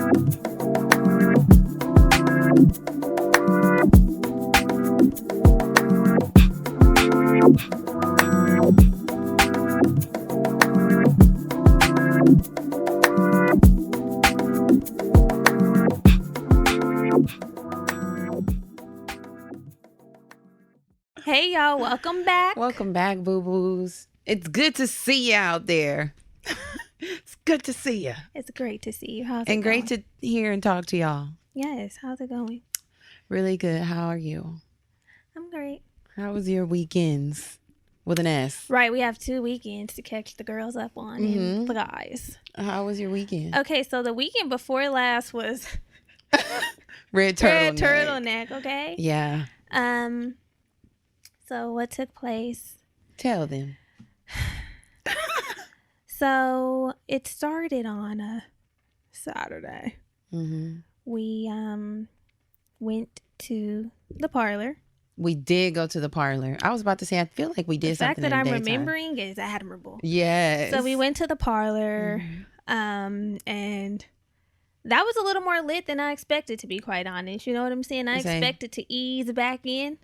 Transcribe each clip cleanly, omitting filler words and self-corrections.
Hey y'all, welcome back. Welcome back, boo-boos. It's good to see you out there. It's good to see you. It's great to see you. How's it And going? great to hear and talk to y'all. Yes, how's it going? Really good. How are you? I'm great. How was your weekends? With an S. Right, we have 2 weekends to catch the girls up on and the guys. How was your weekend? Okay, so the weekend before last was Red turtleneck, okay? Yeah. So what took place? Tell them. So it started on a Saturday. Mm-hmm. We went to the parlor. We did go to the parlor. I was about to say, I feel like we did something in the The fact that I'm daytime. remembering is admirable. Yes. So we went to the parlor, and that was a little more lit than I expected, to be quite honest. You know what I'm saying? I expected to ease back in,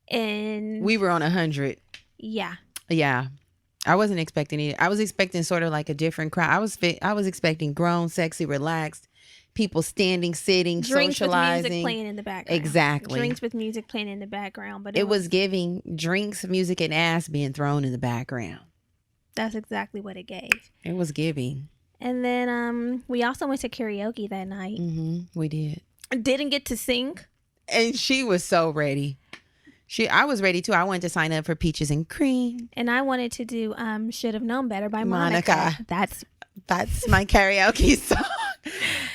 and we were on 100. Yeah. Yeah. I wasn't expecting it. I was expecting sort of like a different crowd. I was expecting grown, sexy, relaxed people standing, sitting, drinks socializing. With music playing in the background. Exactly. Drinks with music playing in the background. But it was giving drinks, music, and ass being thrown in the background. That's exactly what it gave. It was giving. And then we also went to karaoke that night. Mm-hmm. We did. Didn't get to sing. And she was so ready. I was ready too. I wanted to sign up for Peaches and Cream. And I wanted to do Should Have Known Better by Monica. That's my karaoke song.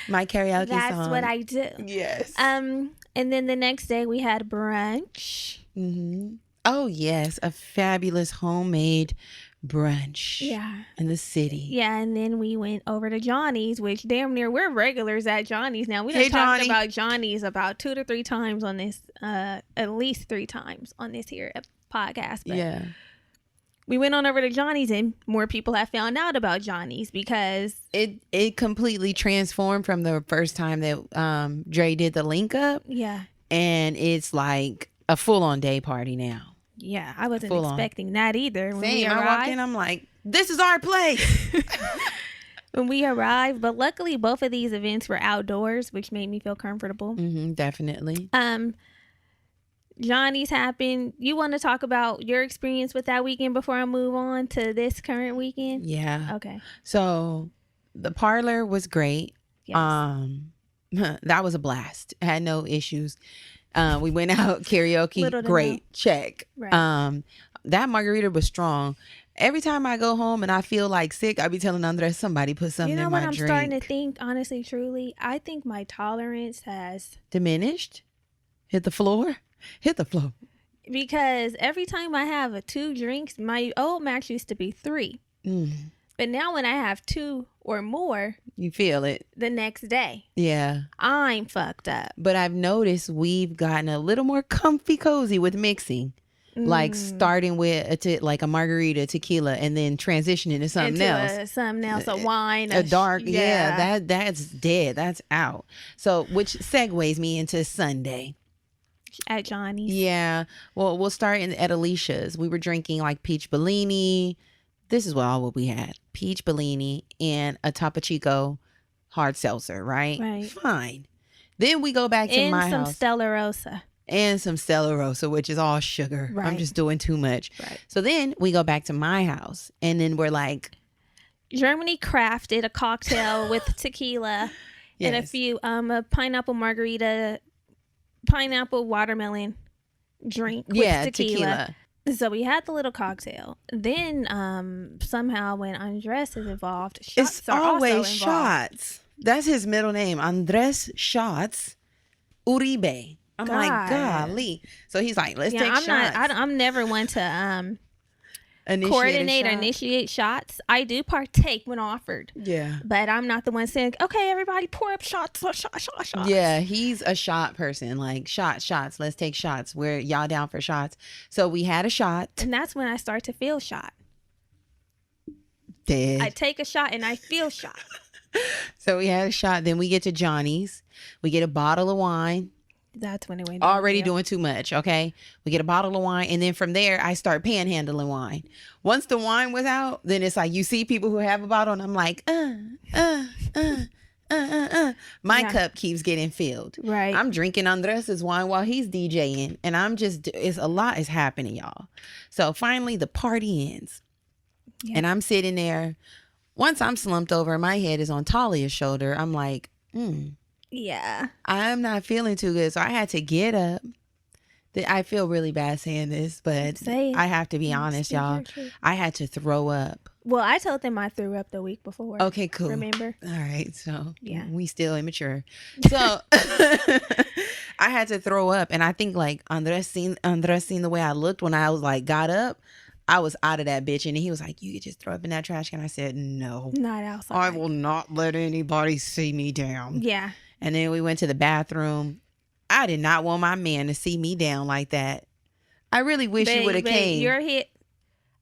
My karaoke song. That's what I do. Yes. And then the next day we had brunch. Mm-hmm. Oh yes, a fabulous homemade brunch. Yeah. In the city. Yeah, and then we went over to Johnny's, which damn near we're regulars at Johnny's now. We done talked about Johnny's about 2 to 3 times on this, at least 3 times on this here podcast. But yeah. We went on over to Johnny's, and more people have found out about Johnny's because it completely transformed from the first time that Dre did the link up. Yeah. And it's like a full-on day party now. Yeah, I wasn't expecting that either. When we arrived, I walk in, I'm like, this is our place. When we arrived, but luckily both of these events were outdoors, which made me feel comfortable. Mm-hmm, definitely. Johnny's happened. You want to talk about your experience with that weekend before I move on to this current weekend? Yeah. Okay. So the parlor was great. Yes. That was a blast. Had no issues. We went out karaoke. Great. Check. Right. That margarita was strong. Every time I go home and I feel like sick, I be telling Andres, somebody put something in my drink. You know what I'm starting to think, honestly, truly? I think my tolerance has diminished. Hit the floor. Because every time I have 2 drinks, my old max used to be 3. But now when I have 2 or more, you feel it the next day. Yeah. I'm fucked up. But I've noticed we've gotten a little more comfy cozy with mixing. Like starting with like a margarita, tequila, and then transitioning to something else. A wine, a dark. Yeah, that's dead. That's out. So, which segues me into Sunday. At Johnny's. Yeah. Well, we'll start at Alicia's. We were drinking like peach Bellini. This is what we had. Peach Bellini and a Topo Chico hard seltzer, right? Right. Fine. Then we go back to my house. And some Stella Rosa. And some Stella Rosa, which is all sugar. Right. I'm just doing too much. Right. So then we go back to my house. And then we're like. Germany crafted a cocktail with tequila and a few, a pineapple margarita, pineapple watermelon drink with tequila. So we had the little cocktail. Then somehow when Andres is involved, shots are always also involved. Shots. That's his middle name, Andres Shots Uribe. I'm like, golly. So he's like, let's take shots. I'm never one to coordinate or initiate shots. I do partake when offered. Yeah. But I'm not the one saying, okay, everybody pour up shots. Shots. Yeah, he's a shot person. Like, shots. Let's take shots. We're y'all down for shots. So we had a shot. And that's when I start to feel shot. Dead. I take a shot and I feel shot. So we had a shot. Then we get to Johnny's. We get a bottle of wine. That's when it went already doing too much. Okay. We get a bottle of wine. And then from there, I start panhandling wine. Once the wine was out, then it's like, you see people who have a bottle and I'm like, my cup keeps getting filled. Right. I'm drinking Andres' wine while he's DJing. And I'm just, it's a lot is happening, y'all. So finally the party ends. Yeah. And I'm sitting there. Once I'm slumped over, my head is on Talia's shoulder. I'm like, yeah, I'm not feeling too good. So I had to get up. I feel really bad saying this, but I have to be honest, y'all. I had to throw up. Well, I told them I threw up the week before. Okay, cool. Remember? All right. So yeah, we still immature. So I had to throw up. And I think like Andres seen the way I looked when I was like got up. I was out of that bitch. And he was like, you could just throw up in that trash can. I said, no. Not outside. I will not let anybody see me down. Yeah. And then we went to the bathroom. I did not want my man to see me down like that. I really wish you would have came. Your hit.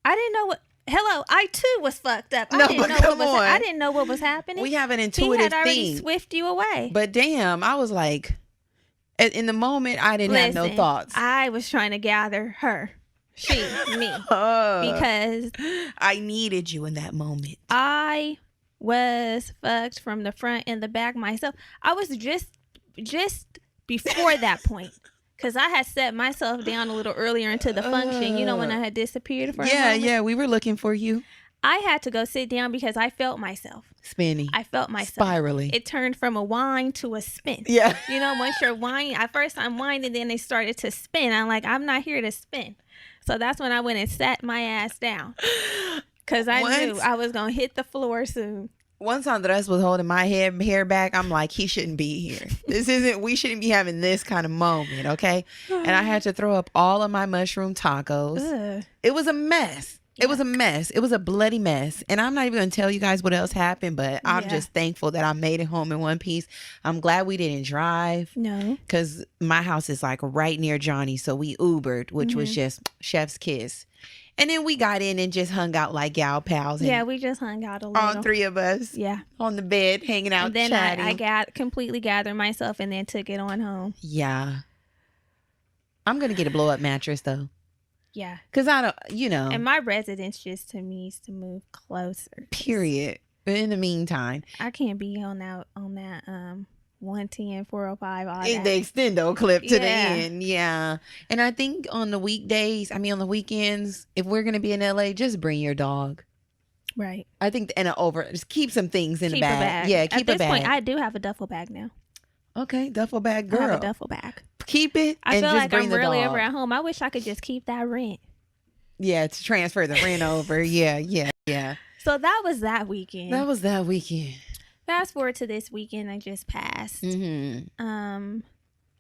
I didn't know what. Hello, I too was fucked up. I didn't know what was happening. We have an intuitive thing. He had already swift you away. But damn, I was like, in the moment, I didn't have no thoughts. I was trying to gather her. Me. Because I needed you in that moment. I was fucked from the front and the back myself. I was just before that point. Because I had set myself down a little earlier into the function. You know, when I had disappeared for a moment? Yeah, we were looking for you. I had to go sit down because I felt myself. Spinning. I felt myself. Spiraling. It turned from a whine to a spin. Yeah. You know, once you're whining, at first I'm whining, then they started to spin. I'm like, I'm not here to spin. So that's when I went and sat my ass down. Because I knew I was going to hit the floor soon. Once Andres was holding my hair back, I'm like, he shouldn't be here. We shouldn't be having this kind of moment, okay? And I had to throw up all of my mushroom tacos. Ugh. It was a mess. Yuck. It was a mess. It was a bloody mess. And I'm not even going to tell you guys what else happened, but I'm just thankful that I made it home in one piece. I'm glad we didn't drive. No. Because my house is like right near Johnny. So we Ubered, which was just chef's kiss. And then we got in and just hung out like gal pals. Yeah, we just hung out a little. All three of us. Yeah. On the bed, hanging out, and then chatting. I completely gathered myself and then took it on home. Yeah. I'm going to get a blow-up mattress, though. Yeah. Because I don't, And my residence just to me is to move closer. Period. But in the meantime. I can't be on that 110, 405, all in that. The extendo clip to the end. Yeah. And I think on the weekends, if we're going to be in LA, just bring your dog. Right. I think, just keep some things in the bag. Yeah, keep a bag. At this point, I do have a duffel bag now. Okay, duffel bag girl. I have a duffel bag. Keep it I and feel just like bring I'm the really dog. ever at home. I wish I could just keep that rent. Yeah, to transfer the rent over. Yeah. So that was that weekend. Fast forward to this weekend that just passed. Mm-hmm.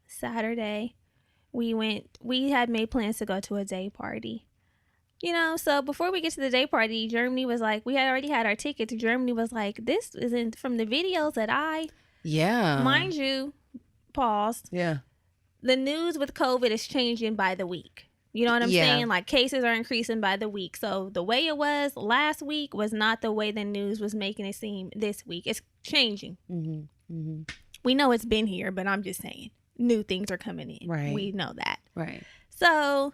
Saturday, we had made plans to go to a day party. So before we get to the day party, Germany was like, we had already had our tickets. Germany was like, this isn't from the videos that mind you, pause. Yeah. The news with COVID is changing by the week. You know what I'm saying? Like cases are increasing by the week. So the way it was last week was not the way the news was making it seem this week. It's changing. Mm-hmm. Mm-hmm. We know it's been here, but I'm just saying new things are coming in. Right. We know that. Right. So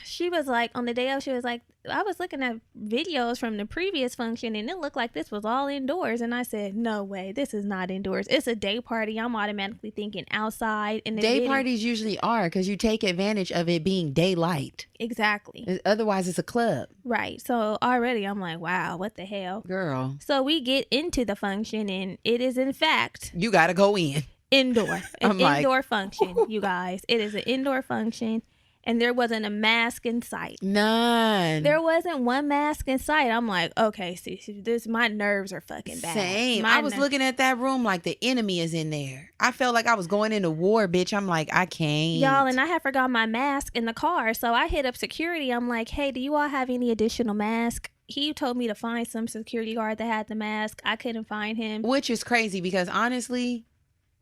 she was like, on the day of, she was like, I was looking at videos from the previous function and it looked like this was all indoors. And I said, no way, this is not indoors. It's a day party. I'm automatically thinking outside. And day parties usually are because you take advantage of it being daylight. Exactly. Otherwise, it's a club. Right. So already I'm like, wow, what the hell? Girl. So we get into the function and it is in fact. You got to go in. Indoor. An indoor function, you guys. It is an indoor function. And there wasn't a mask in sight. None. There wasn't one mask in sight. I'm like, okay, see, my nerves are fucking bad. Same. I was looking at that room like the enemy is in there. I felt like I was going into war, bitch. I'm like, I can't. Y'all, and I had forgot my mask in the car. So I hit up security. I'm like, hey, do you all have any additional mask? He told me to find some security guard that had the mask. I couldn't find him. Which is crazy because honestly,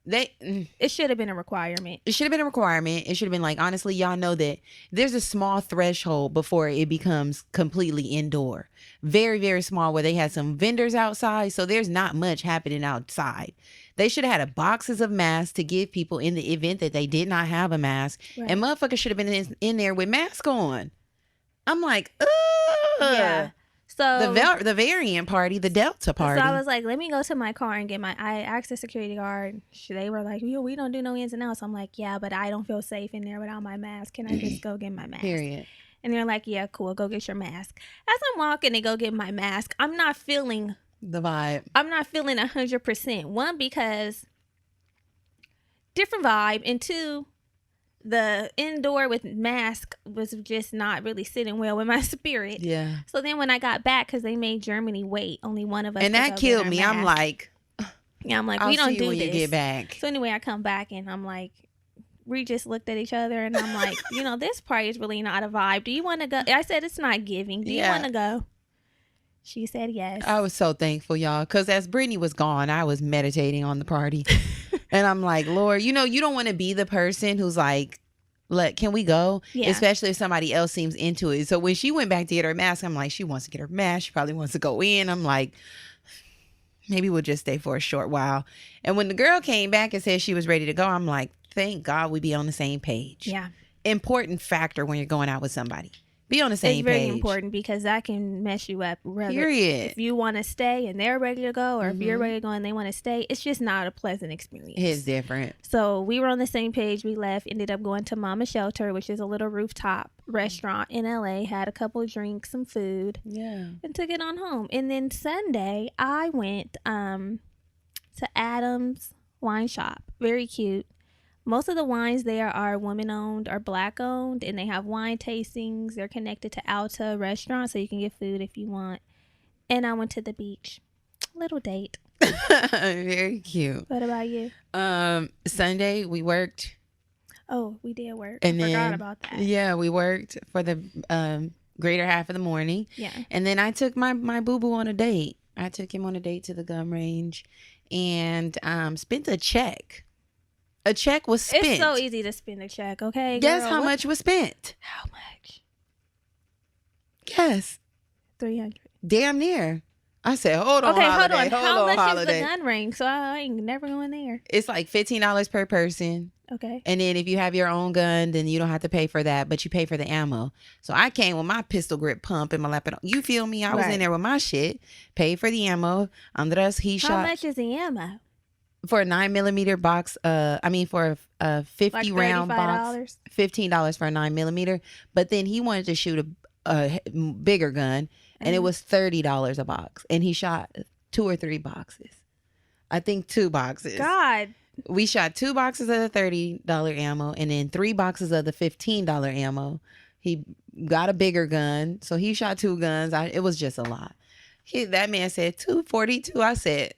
It should have been a requirement. It should have been a requirement. It should have been like, honestly, y'all know that there's a small threshold before it becomes completely indoor. Very, very small, where they had some vendors outside. So there's not much happening outside. They should have had boxes of masks to give people in the event that they did not have a mask. Right. And motherfuckers should have been in there with masks on. I'm like, ugh. Yeah. So the variant party, the Delta party. So I was like, let me go to my car and I asked the security guard. They were like, we don't do no ins and outs. I'm like, yeah, but I don't feel safe in there without my mask. Can I just go get my mask? Period. And they're like, yeah, cool. Go get your mask. As I'm walking to go get my mask, I'm not feeling the vibe. I'm not feeling 100%. One, because different vibe. And two, the indoor with mask was just not really sitting well with my spirit. Yeah. So then when I got back, because they made Germany wait, only one of us. And that killed me. I'm like, yeah, I'm like, I'll we don't see you do when this. You get back. So anyway, I come back and I'm like, we just looked at each other and I'm like, this party is really not a vibe. Do you want to go? I said, it's not giving. Do you want to go? She said yes. I was so thankful, y'all, because as Brittany was gone, I was meditating on the party. And I'm like, Lord, you don't want to be the person who's like, can we go? Yeah. Especially if somebody else seems into it. So when she went back to get her mask, I'm like, she wants to get her mask. She probably wants to go in. I'm like, maybe we'll just stay for a short while. And when the girl came back and said she was ready to go, I'm like, thank God we be on the same page. Yeah. Important factor when you're going out with somebody. Be on the same page. It's very important because that can mess you up. Period. If you want to stay and they're ready to go, or if you're ready to go and they want to stay, it's just not a pleasant experience. It's different. So we were on the same page. We left, ended up going to Mama Shelter, which is a little rooftop restaurant in LA, had a couple of drinks, some food, and took it on home. And then Sunday, I went to Adam's Wine Shop. Very cute. Most of the wines there are women-owned or black-owned, and they have wine tastings. They're connected to Alta Restaurant, so you can get food if you want. And I went to the beach. Little date. Very cute. What about you? Sunday, we worked. Oh, we did work. And I forgot about that. Yeah, we worked for the greater half of the morning. Yeah. And then I took my boo-boo on a date. I took him on a date to the gun range and spent a check. A check was spent. It's so easy to spend a check, okay? Guess how much was spent? How much? Guess. 300. Damn near. I said, hold on, okay, holiday. Hold on. How much is the gun ring? So I ain't never going there. It's like $15 per person. Okay. And then if you have your own gun, then you don't have to pay for that, but you pay for the ammo. So I came with my pistol grip pump in my lap. You feel me? I was in there with my shit. Paid for the ammo. Andres, he shot. How much is the ammo? For a 9mm box, for a 50 like round box, $15 for a 9mm. But then he wanted to shoot a bigger gun, and it was $30 a box. And he shot 2 or 3 boxes. I think 2 boxes. God. We shot 2 boxes of the $30 ammo, and then 3 boxes of the $15 ammo. He got a bigger gun, so he shot 2 guns. It was just a lot. That man said $242. I said,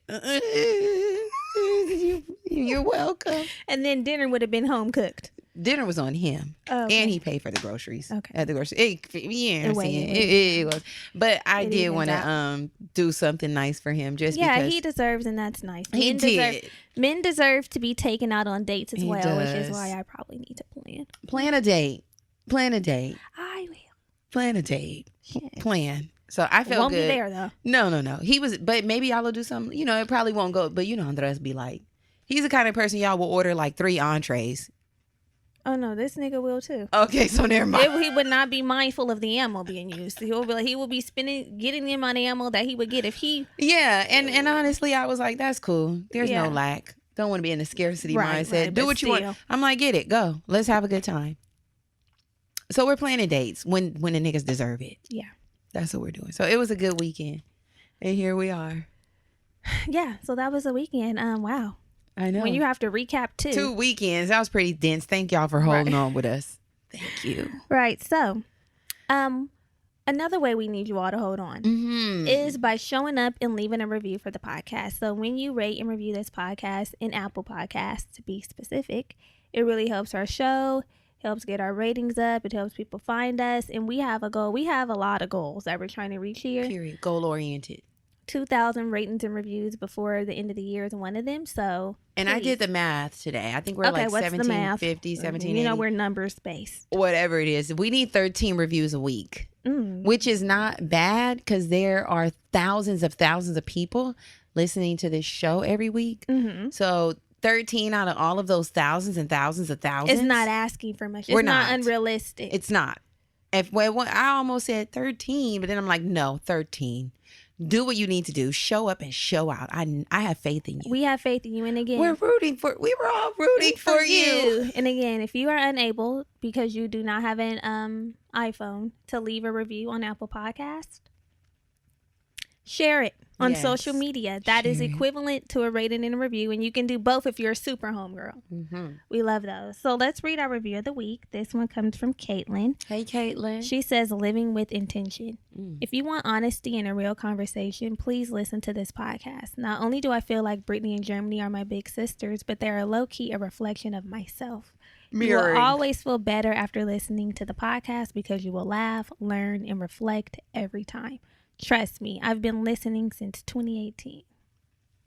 you're welcome. And then dinner would have been home cooked. Dinner was on him. Oh, okay. And he paid for the groceries. Okay. At the grocery. It was. But I did want to do something nice for him just because. Yeah, he deserves, and that's nice. Men deserve to be taken out on dates as well, which is why I probably need to plan. Plan a date. I will. Plan a date. Plan. So I felt won't good. Be there though. No. He was, but maybe y'all will do something. It probably won't go. But Andres be like, he's the kind of person y'all will order like 3 entrees. Oh no, this nigga will too. Okay, so never mind. He would not be mindful of the ammo being used. He will be getting the amount of ammo that he would get if he. Yeah, and honestly, I was like, that's cool. There's no lack. Don't want to be in the scarcity mindset. Right, do what you want. I'm like, get it, go. Let's have a good time. So we're planning dates when the niggas deserve it. Yeah. That's what we're doing. So it was a good weekend. And here we are. Yeah. So that was a weekend. Wow. I know. When you have to recap 2 weekends. That was pretty dense. Thank y'all for holding on with us. Thank you. Right. So, another way we need you all to hold on is by showing up and leaving a review for the podcast. So when you rate and review this podcast in Apple Podcasts, to be specific, it really helps our show. Helps get our ratings up. It helps people find us. And we have a goal. We have a lot of goals that we're trying to reach here. Period. Goal oriented. 2,000 ratings and reviews before the end of the year is one of them. So, and please. I did the math today. I think we're like 1750, 1780. You know, we're numbers based. Whatever it is. We need 13 reviews a week, which is not bad because there are thousands of people listening to this show every week. So 13 out of all of those thousands and thousands of thousands. It's not asking for much. It's not unrealistic. It's not. I almost said 13, but then I'm like, no, 13. Do what you need to do. Show up and show out. I have faith in you. We have faith in you. And again, we were all rooting for you. And again, if you are unable because you do not have an iPhone to leave a review on Apple Podcast, share it on social media. That is equivalent to a rating and a review, and you can do both if you're a super homegirl. We love those. So let's read our review of the week. This one comes from Caitlin. Hey, Caitlin. She says, living with intention. If you want honesty and a real conversation, please listen to this podcast. Not only do I feel like Brittany and Germany are my big sisters, but they're low-key a reflection of myself. Mirroring. You will always feel better after listening to the podcast because you will laugh, learn, and reflect every time. Trust me, I've been listening since 2018.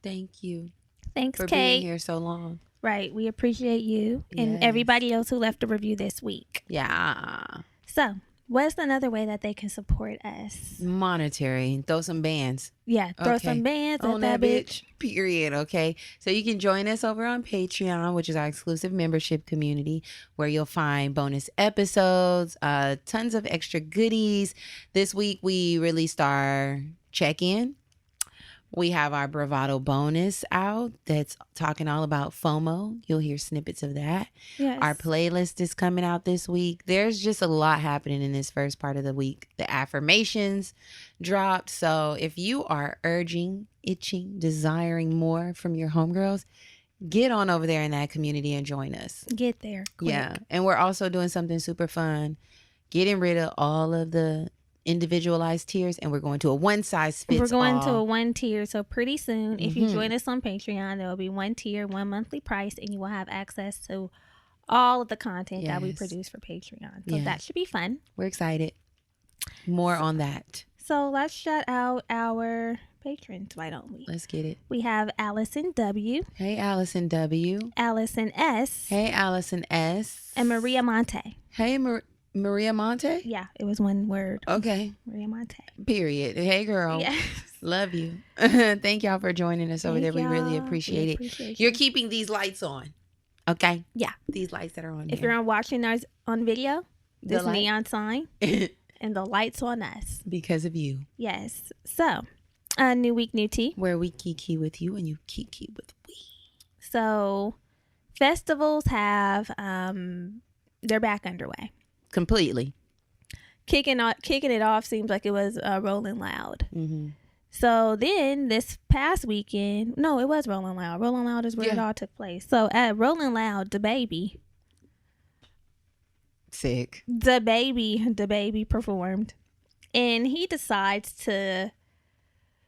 Thank you. Thanks, for Kate. being here so long. Right. We appreciate you and everybody else who left a review this week. Yeah. So, what's another way that they can support us? Monetary. Throw some bands. Yeah. Throw some bands on at that bitch. Period. Okay. So you can join us over on Patreon, which is our exclusive membership community, where you'll find bonus episodes, tons of extra goodies. This week we released our check-in. We have our Bravado bonus out that's talking all about FOMO. You'll hear snippets of that. Yes. Our playlist is coming out this week. There's just a lot happening in this first part of the week. The affirmations dropped. So if you are urging, itching, desiring more from your homegirls, get on over there in that community and join us. Get there quick. Yeah. And we're also doing something super fun. Getting rid of all of the individualized tiers, and we're going to a one-size-fits-all. We're going to a one tier. So pretty soon, if you join us on Patreon, there will be one tier, one monthly price, and you will have access to all of the content that we produce for Patreon. So that should be fun. We're excited. More on that. So let's shout out our patrons, why don't we? Let's get it. We have Allison W. Hey, Allison W. Allison S. Hey, Allison S. And Maria Monte. Hey, Maria Monte? Yeah, it was one word. Okay. Maria Monte. Period. Hey, girl. Yes. Love you. Thank y'all for joining us over there. We really appreciate it. You're keeping these lights on. Okay? Yeah. These lights that are on If here. you're watching us on video, this neon sign and the lights on us. Because of you. Yes. So, new week, new tea. Where we kiki with you and you kiki with we. So, festivals have, they're back underway. Completely. Kicking it off seems like it was Rolling Loud. Mm-hmm. So then this past weekend, no, it was Rolling Loud. Rolling Loud is where it all took place. So at Rolling Loud, DaBaby performed, and he decides to,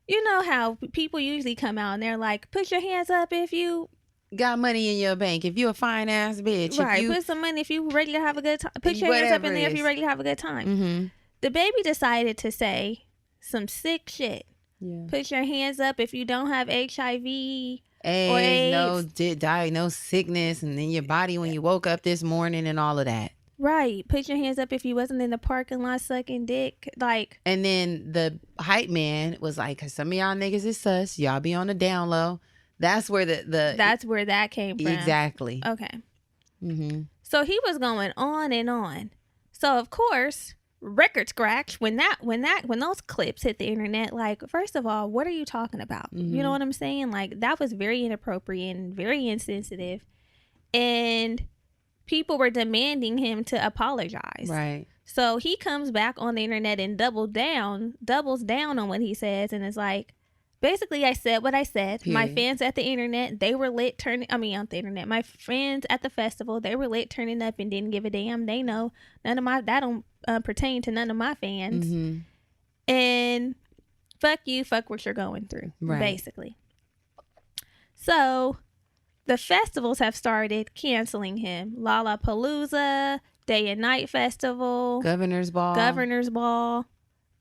you know how people usually come out and they're like, put your hands up if you got money in your bank. If you a fine ass bitch. Right. Put some money if you ready to have a good time. Put your hands up in there if you ready to have a good time. Mm-hmm. DaBaby decided to say some sick shit. Yeah. Put your hands up if you don't have HIV or AIDS. No AIDS. sickness, and then your body when you woke up this morning and all of that. Right. Put your hands up if you wasn't in the parking lot sucking dick. Like. And then the hype man was like, 'cause some of y'all niggas is sus. Y'all be on the down low. That's where that's where that came from. Exactly. Okay. Mm-hmm. So he was going on and on. So of course, record scratch when those clips hit the internet. Like, first of all, what are you talking about? Mm-hmm. You know what I'm saying? Like, that was very inappropriate and very insensitive, and people were demanding him to apologize. Right. So he comes back on the internet and doubles down on what he says, and is like, basically, I said what I said. Period. My fans at the internet, they were lit on the internet. My friends at the festival, they were lit turning up and didn't give a damn. They know that don't pertain to none of my fans. Mm-hmm. And fuck you, fuck what you're going through, right. Basically. So the festivals have started canceling him. Lollapalooza, Day and Night Festival, Governor's Ball.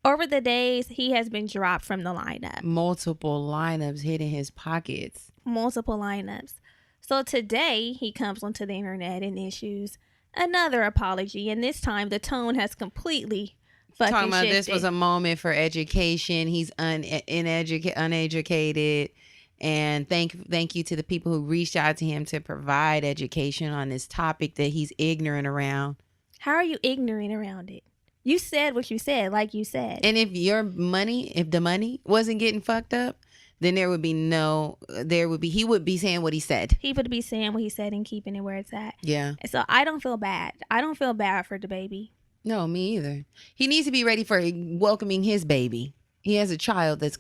Over the days, he has been dropped from the lineup. Multiple lineups hitting his pockets. Multiple lineups. So today, he comes onto the internet and issues another apology. And this time, the tone has completely fucking talking about shifted. This was a moment for education. He's uneducated. And thank you to the people who reached out to him to provide education on this topic that he's ignorant around. How are you ignorant around it? You said what you said, like you said. And if the money wasn't getting fucked up, then he would be saying what he said. He would be saying what he said and keeping it where it's at. Yeah. So I don't feel bad. I don't feel bad for the baby. No, me either. He needs to be ready for welcoming his baby. He has a child that's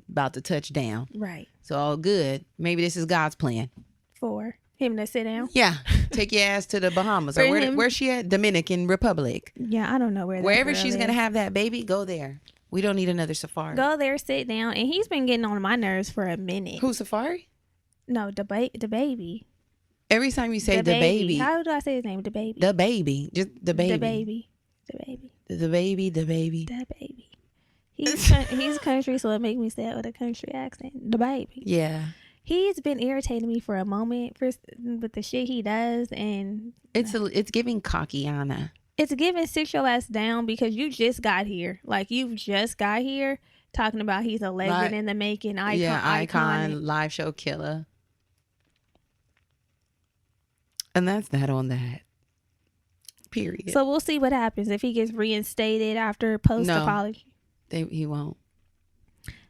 about to touch down. Right. So all good. Maybe this is God's plan. For him to sit down? Yeah. Take your ass to the Bahamas. Or where's she at? Dominican Republic. Yeah, I don't know wherever she's going to have that baby, go there. We don't need another safari. Go there, sit down. And he's been getting on my nerves for a minute. Who, Safari? No, the baby. Every time you say the baby. How do I say his name? The baby. The baby. Just the baby. The baby. The baby. The baby. The baby. The baby. He's country, so it makes me say it with a country accent. The baby. Yeah. He's been irritating me for a moment with the shit he does, and it's giving cockyana. It's giving sit your ass down because you just got here. Like you just got here talking about he's a legend in the making, icon, live show killer. And that's that on that. Period. So we'll see what happens if he gets reinstated after post apology. He won't.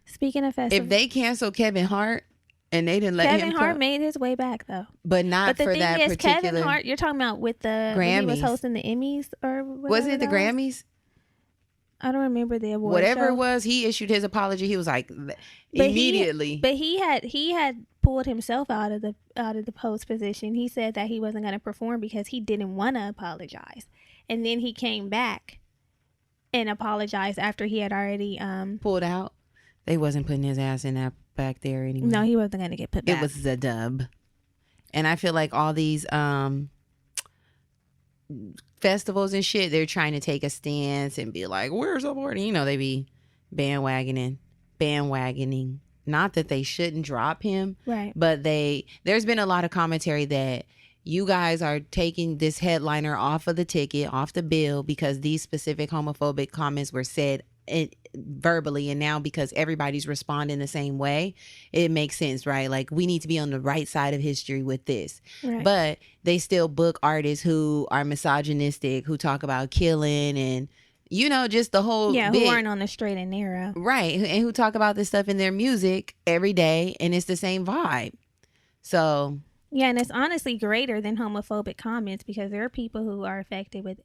Speaking of festivals, if they cancel Kevin Hart and they didn't let him Kevin Hart made his way back though, but not for that particular. But the thing is, Kevin Hart, you're talking about with the Grammys. When he was hosting the Emmys or was it the Grammys? I don't remember the award. Whatever show. It was, he issued his apology. He was like immediately. But he had pulled himself out of the post position. He said that he wasn't going to perform because he didn't want to apologize, and then he came back and apologized after he had already pulled out. They wasn't putting his ass in that back there anymore. No, he wasn't going to get put back. It was the dub. And I feel like all these festivals and shit, they're trying to take a stance and be like, we're supporting. You know, they be bandwagoning. Not that they shouldn't drop him. Right. But there's been a lot of commentary that you guys are taking this headliner off of the ticket, off the bill, because these specific homophobic comments were said verbally, and now because everybody's responding the same way, it makes sense, right? Like we need to be on the right side of history with this. Right. But they still book artists who are misogynistic, who talk about killing and just the whole bit. Who aren't on the straight and narrow, right? And who talk about this stuff in their music every day, and it's the same vibe. So yeah, and it's honestly greater than homophobic comments because there are people who are affected with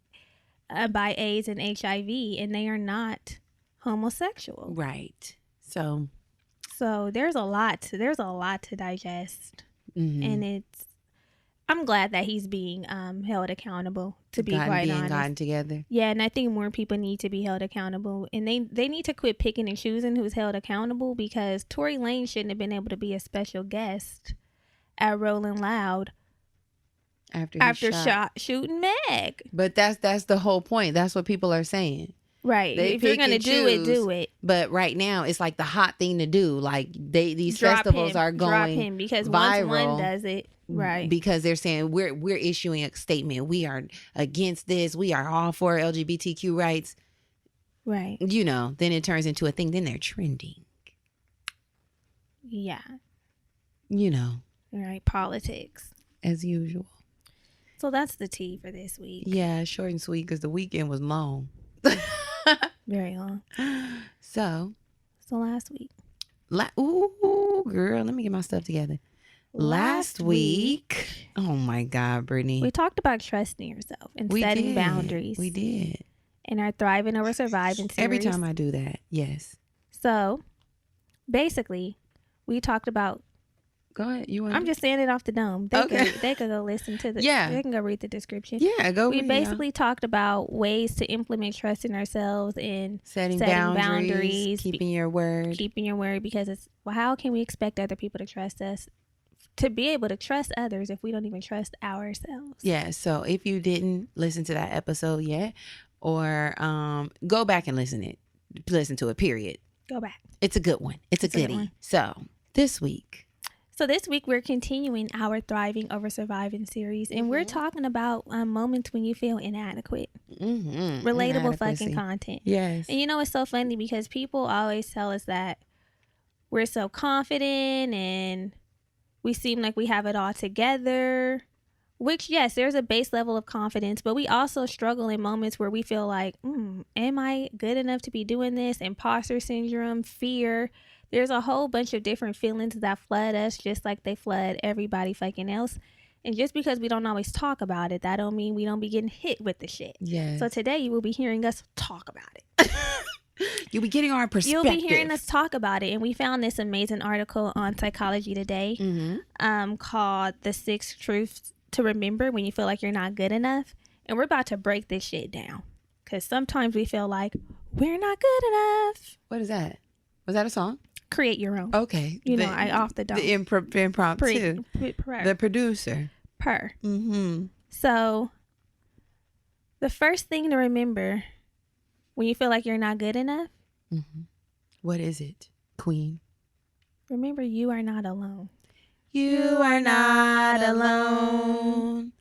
by AIDS and HIV, and they are not homosexual. Right. So there's a lot to digest, and I'm glad that he's being held accountable. To be quite honest, gotten together. Yeah, and I think more people need to be held accountable, and they need to quit picking and choosing who's held accountable because Tory Lanez shouldn't have been able to be a special guest at Rolling Loud after shooting Meg. But that's the whole point. That's what people are saying. Right. If you're gonna do it. But right now it's like the hot thing to do. Like these festivals are going drop him because viral. Once one does it, right? Because they're saying we're issuing a statement. We are against this. We are all for LGBTQ rights. Right. Then it turns into a thing. Then they're trending. Yeah. Right. Politics. As usual. So that's the tea for this week. Yeah, short and sweet because the weekend was long. Very long. So last week. Ooh, girl, let me get my stuff together. Last week. Oh my God, Brittany. We talked about trusting yourself and setting boundaries. We did. In our Thriving Over Surviving series. Every time I do that, yes. So, basically, we talked about. Go ahead. I'm just saying it off the dome. They could go listen to the. Yeah. They can go read the description. Yeah, go. We basically talked about ways to implement trust in ourselves and setting boundaries, keeping your word. Because it's how can we expect other people to trust us? To be able to trust others if we don't even trust ourselves. Yeah. So if you didn't listen to that episode yet, or go back and listen to it. listen to it, period. Go back. It's a good one. It's a goodie. So this week we're continuing our Thriving Over Surviving series, and we're talking about moments when you feel inadequate. Relatable fucking content. Yes. And it's so funny because people always tell us that we're so confident and we seem like we have it all together, which, yes, there's a base level of confidence, but we also struggle in moments where we feel like, am I good enough to be doing this? Imposter syndrome, fear. There's a whole bunch of different feelings that flood us, just like they flood everybody fucking else. And just because we don't always talk about it, that don't mean we don't be getting hit with the shit. Yes. So today you will be hearing us talk about it. You'll be getting our perspective. You'll be hearing us talk about it. And we found this amazing article on Psychology Today called The 6 Truths to Remember When You Feel Like You're Not Good Enough. And we're about to break this shit down. Because sometimes we feel like we're not good enough. What is that? Was that a song? Create your own. Okay. I off the dome. The impromptu. The producer. So the first thing to remember when you feel like you're not good enough. What is it, Queen? Remember, you are not alone. You are not alone.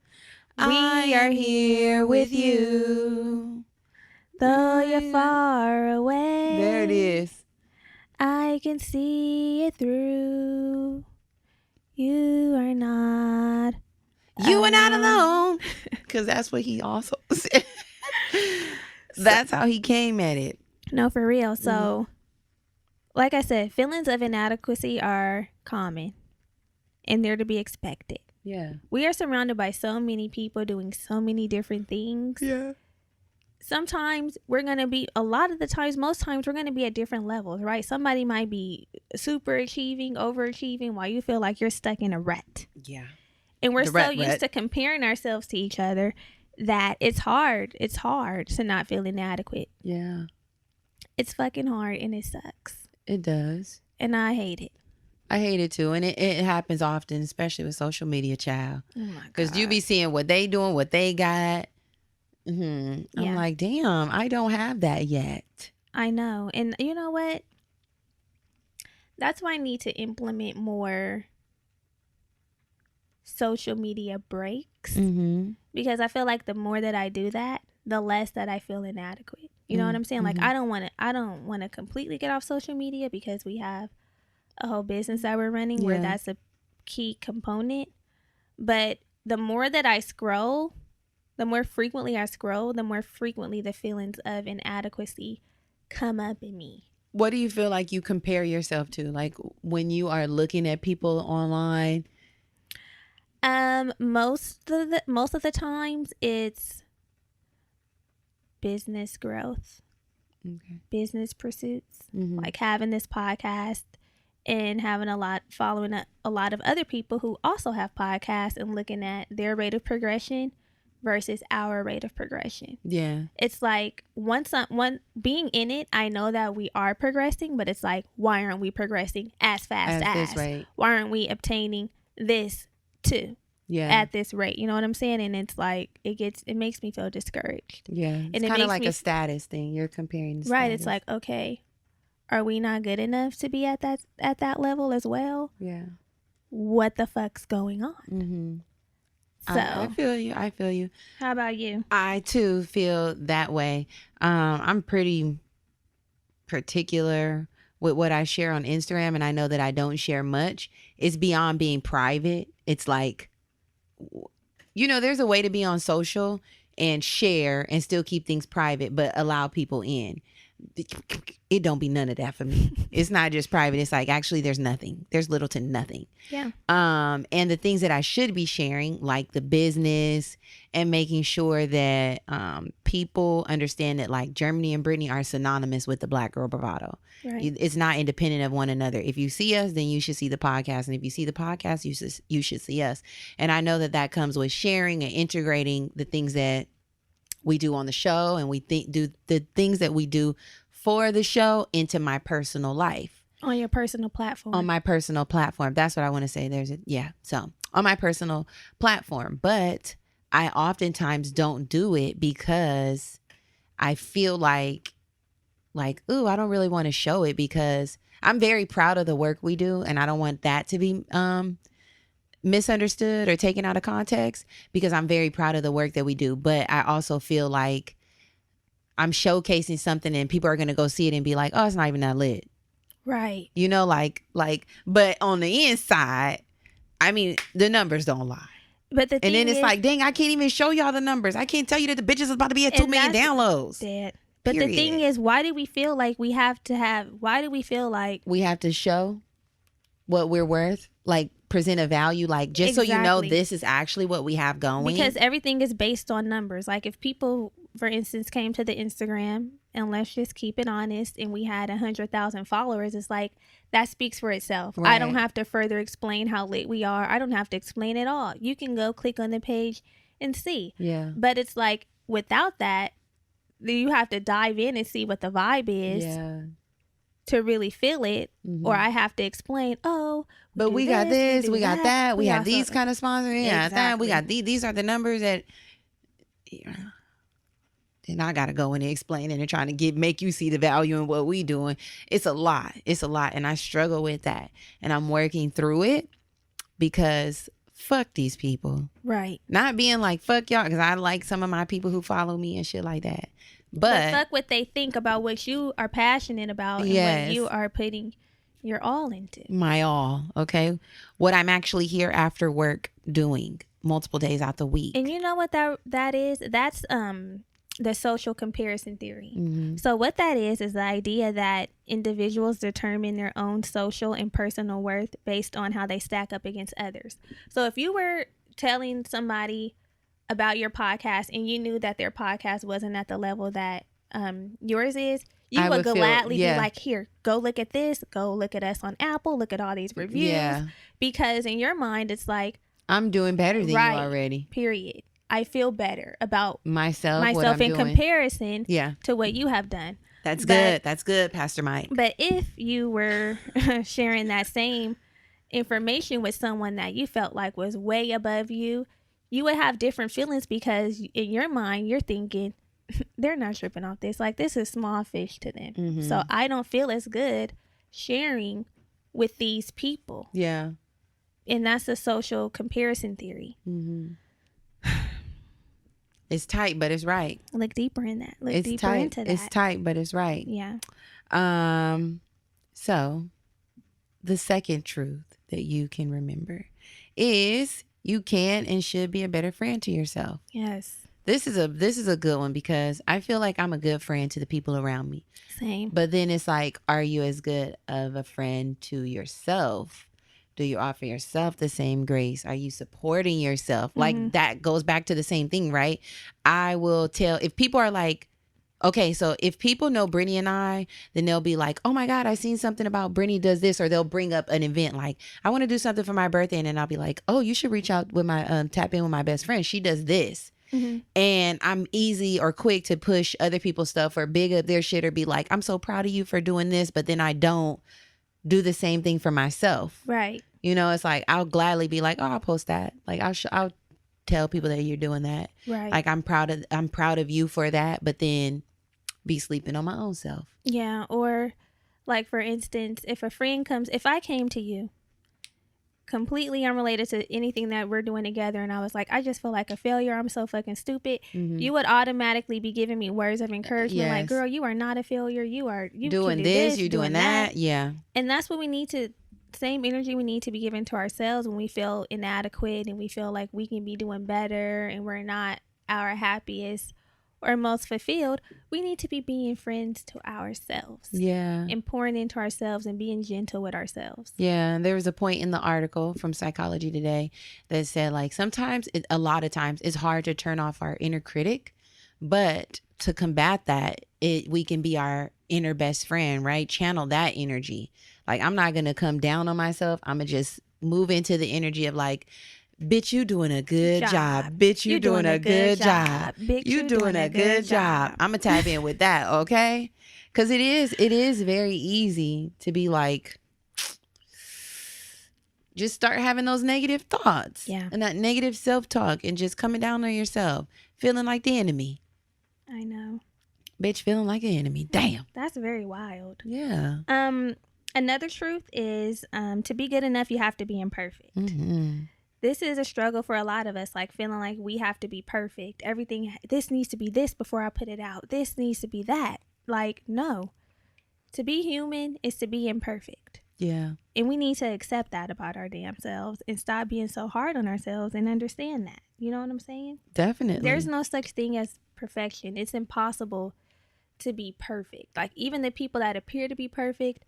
We are here with you. Though you're far away. There it is. I can see it through. You are not alone. Because that's what he also said. That's how he came at it. No, for real. So, like I said, feelings of inadequacy are common and they're to be expected. Yeah. We are surrounded by so many people doing so many different things. Yeah. Sometimes most times we're going to be at different levels, right? Somebody might be super achieving, overachieving, while you feel like you're stuck in a rut. Yeah. And we're so used to comparing ourselves to each other that it's hard. It's hard to not feel inadequate. Yeah. It's fucking hard and it sucks. It does. And I hate it. I hate it too. And it happens often, especially with social media, child. Oh my God. Because you be seeing what they doing, what they got. I'm like, damn, I don't have that yet. I know. And you know what? That's why I need to implement more social media breaks. Because I feel like the more that I do that, the less that I feel inadequate. You know what I'm saying? Like, I don't want to completely get off social media because we have a whole business that we're running where that's a key component. But the more that I scroll, the more frequently I scroll, the more frequently the feelings of inadequacy come up in me. What do you feel like you compare yourself to? Like when you are looking at people online? Most of the times it's business growth, business pursuits, like having this podcast and following a lot of other people who also have podcasts and looking at their rate of progression versus our rate of progression. Yeah. It's like being in it, I know that we are progressing, but it's like, why aren't we progressing as fast as this rate? Why aren't we obtaining this too? Yeah. At this rate, you know what I'm saying? And it's like it makes me feel discouraged. Yeah. It's kind of like a status thing. You're comparing the right. status. It's like, okay, are we not good enough to be at that level as well? Yeah. What the fuck's going on? So I feel you. How about you? I too feel that way. I'm pretty particular with what I share on Instagram, and I know that I don't share much. It's beyond being private. It's like, there's a way to be on social and share and still keep things private, but allow people in. It don't be none of that for me. It's not just private. It's like, actually, there's nothing. There's little to nothing. Yeah. And the things that I should be sharing, like the business and making sure that people understand that like Germany and Brittany are synonymous with the Black Girl Bravado. Right. It's not independent of one another. If you see us, then you should see the podcast. And if you see the podcast, you should see us. And I know that comes with sharing and integrating the things that we do on the show, and we do the things that we do for the show into my personal life. On your personal platform. On my personal platform. That's what I want to say. So on my personal platform. But I oftentimes don't do it because I feel like like, ooh, I don't really want to show it because I'm very proud of the work we do. And I don't want that to be misunderstood or taken out of context, because I'm very proud of the work that we do. But I also feel like I'm showcasing something and people are going to go see it and be like, oh, it's not even that lit. Right. You know, but on the inside, I mean, the numbers don't lie. But the thing and then it's like, dang, I can't even show y'all the numbers. I can't tell you that the bitch is about to be at 2 million downloads. But period. The thing is, why do we feel like we have to show what we're worth? Like, present a value, like, just exactly. So you know this is actually what we have going. Because everything is based on numbers. Like, if people, for instance, came to the Instagram, and let's just keep it honest, and we had 100,000 followers, it's like, that speaks for itself. Right. I don't have to further explain how lit we are. I don't have to explain it all. You can go click on the page and see. Yeah. But it's like, without that, you have to dive in and see what the vibe is. Yeah. To really feel it, or I have to explain, but we got this, we got that, we have these kind of sponsors, that, we got these are the numbers that, then I got to go in and explain it and trying to make you see the value in what we doing. It's a lot, and I struggle with that, and I'm working through it because fuck these people. Right. Not being like, fuck y'all, because I like some of my people who follow me and shit like that. But fuck what they think about what you are passionate about and what you are putting your all into. My all, okay? What I'm actually here after work doing multiple days out the week. And you know what that is? That's the social comparison theory. Mm-hmm. So what that is the idea that individuals determine their own social and personal worth based on how they stack up against others. So if you were telling somebody about your podcast and you knew that their podcast wasn't at the level that yours is, you would gladly be like, here, go look at this, go look at us on Apple, look at all these reviews, because in your mind it's like, I'm doing better than you already, period. I feel better about myself in comparison to what you have done. That's good, Pastor Mike. But if you were sharing that same information with someone that you felt like was way above you, you would have different feelings, because in your mind, you're thinking, they're not tripping off this. Like, this is small fish to them. Mm-hmm. So I don't feel as good sharing with these people. Yeah. And that's the social comparison theory. Mm-hmm. It's tight, but it's right. Look deeper in that. Look deeper into that. It's tight, but it's right. Yeah. So the second truth that you can remember is you can and should be a better friend to yourself. Yes. This is a good one, because I feel like I'm a good friend to the people around me. Same. But then it's like, are you as good of a friend to yourself? Do you offer yourself the same grace? Are you supporting yourself? Mm-hmm. Like, that goes back to the same thing, right? I will tell, if people are like, okay, so if people know Brittany and I, then they'll be like, oh my God, I seen something about Brittany does this, or they'll bring up an event like, I want to do something for my birthday, and then I'll be like, oh, you should reach out with my tap in with my best friend. She does this. Mm-hmm. And I'm easy or quick to push other people's stuff or big up their shit, or be like, I'm so proud of you for doing this, but then I don't do the same thing for myself. Right. You know, it's like, I'll gladly be like, oh, I'll post that. Like, I'll tell people that you're doing that. Right. Like, I'm proud of you for that, but then be sleeping on my own self. Yeah. Or like, for instance, if I came to you completely unrelated to anything that we're doing together, and I was like, I just feel like a failure, I'm so fucking stupid, mm-hmm. you would automatically be giving me words of encouragement. Yes. Like, girl, you are not a failure. You doing this, you're doing that. Yeah. And that's what we need to, same energy we need to be giving to ourselves when we feel inadequate and we feel like we can be doing better and we're not our happiest or most fulfilled. We need to be being friends to ourselves. Yeah. And pouring into ourselves and being gentle with ourselves. Yeah. And there was a point in the article from Psychology Today that said, like, a lot of times it's hard to turn off our inner critic, but to combat that, we can be our inner best friend, right? Channel that energy. Like, I'm not going to come down on myself. I'm going to just move into the energy of like, bitch, you doing a good job. Bitch, you doing a good job. Bitch, you doing a good job. I'm going to tap in with that, okay? Because it is very easy to be like, just start having those negative thoughts. Yeah. And that negative self-talk and just coming down on yourself, feeling like the enemy. I know. Bitch feeling like an enemy. Damn. That's very wild. Yeah. Another truth is to be good enough, you have to be imperfect. Mm-hmm. This is a struggle for a lot of us, like feeling like we have to be perfect. Everything, this needs to be this before I put it out. This needs to be that. Like, no. To be human is to be imperfect. Yeah. And we need to accept that about our damn selves and stop being so hard on ourselves and understand that. You know what I'm saying? Definitely. There's no such thing as perfection. It's impossible to be perfect. Like, even the people that appear to be perfect,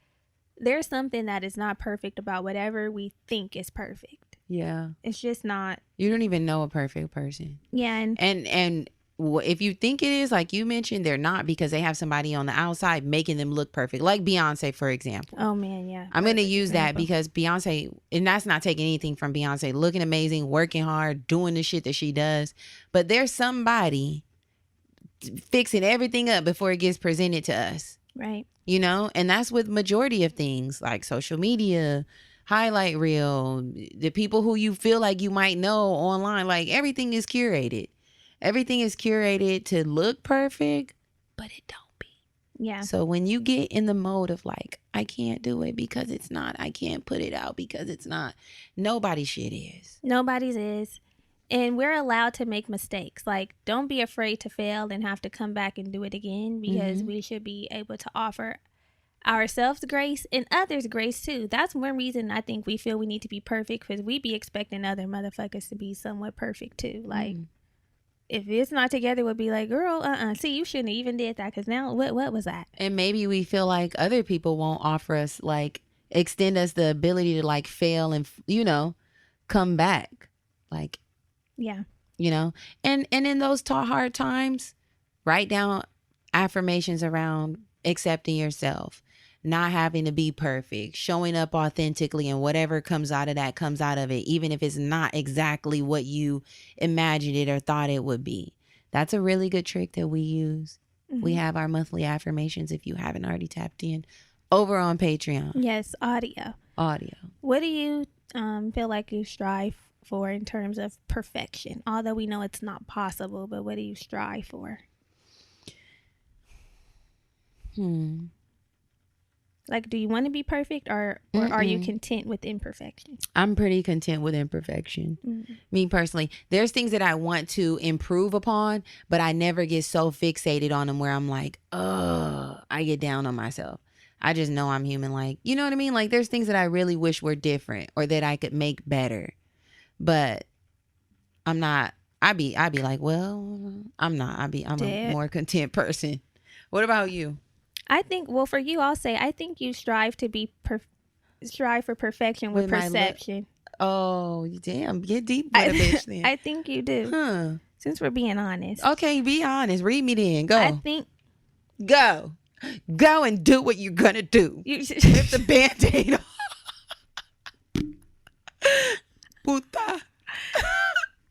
there's something that is not perfect about whatever we think is perfect. Yeah. It's just not. You don't even know a perfect person. Yeah. And if you think it is, like you mentioned, they're not, because they have somebody on the outside making them look perfect. Like Beyonce, for example. Oh, man, yeah. I'm going to use that because Beyonce, and that's not taking anything from Beyonce, looking amazing, working hard, doing the shit that she does. But there's somebody fixing everything up before it gets presented to us. Right. You know, and that's with majority of things like social media, highlight reel, the people who you feel like you might know online. Like, everything is curated. Everything is curated to look perfect, but it don't be. Yeah. So when you get in the mode of like, I can't do it because it's not, I can't put it out because it's not, nobody's shit is. Nobody's is. And we're allowed to make mistakes. Like, don't be afraid to fail and have to come back and do it again, because we should be able to offer ourselves grace and others grace too. That's one reason I think we feel we need to be perfect, because we be expecting other motherfuckers to be somewhat perfect too. Like, if it's not together, we'll be like, girl, see, you shouldn't have even did that, because now what was that? And maybe we feel like other people won't offer us, like, extend us the ability to like fail and, you know, come back. Like, yeah, you know, and in those hard times, write down affirmations around accepting yourself, not having to be perfect, showing up authentically, and whatever comes out of that comes out of it, even if it's not exactly what you imagined it or thought it would be. That's a really good trick that we use. We have our monthly affirmations, if you haven't already tapped in, over on Patreon. Yes, audio. What do you feel like you strive for in terms of perfection? Although we know it's not possible, but what do you strive for? Like, do you want to be perfect, or are you content with imperfection? I'm pretty content with imperfection. Me personally, there's things that I want to improve upon, but I never get so fixated on them where I'm like, I get down on myself. I just know I'm human. Like, you know what I mean? Like, there's things that I really wish were different or that I could make better, but I'm not. I'd be like, well, I'm not. I'm a more content person. What about you? I think, well, for you, I'll say, I think you strive to be strive for perfection with perception. Oh, damn. Get deep with a bitch then. I think you do. Since we're being honest. Okay, be honest. Read me then. Go. I think. Go and do what you're going to do. Rip the Band-Aid off. Puta.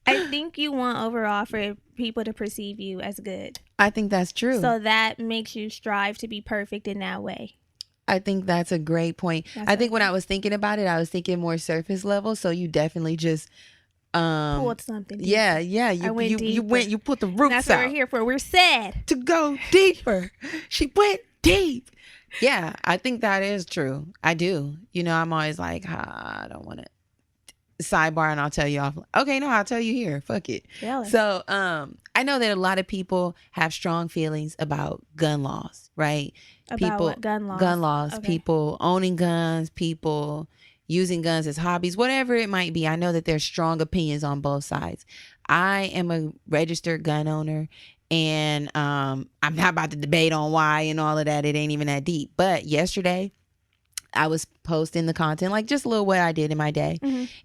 I think you want overall for people to perceive you as good. I think that's true. So that makes you strive to be perfect in that way. I think that's a great point. I think when I was thinking about it, I was thinking more surface level. So you definitely just pulled something deeper. Yeah. You put the roots out. That's what we're here for. We're sad to go deeper. She went deep. Yeah, I think that is true. I do. You know, I'm always like, I don't want to. Sidebar, and I'll tell you off. Okay, no, I'll tell you here. Fuck it. Really? So, I know that a lot of people have strong feelings about gun laws, right? About what? Gun laws? Gun laws. Okay. People owning guns, people using guns as hobbies, whatever it might be. I know that there's strong opinions on both sides. I am a registered gun owner, and I'm not about to debate on why and all of that. It ain't even that deep. But yesterday, I was posting the content, like just a little what I did in my day.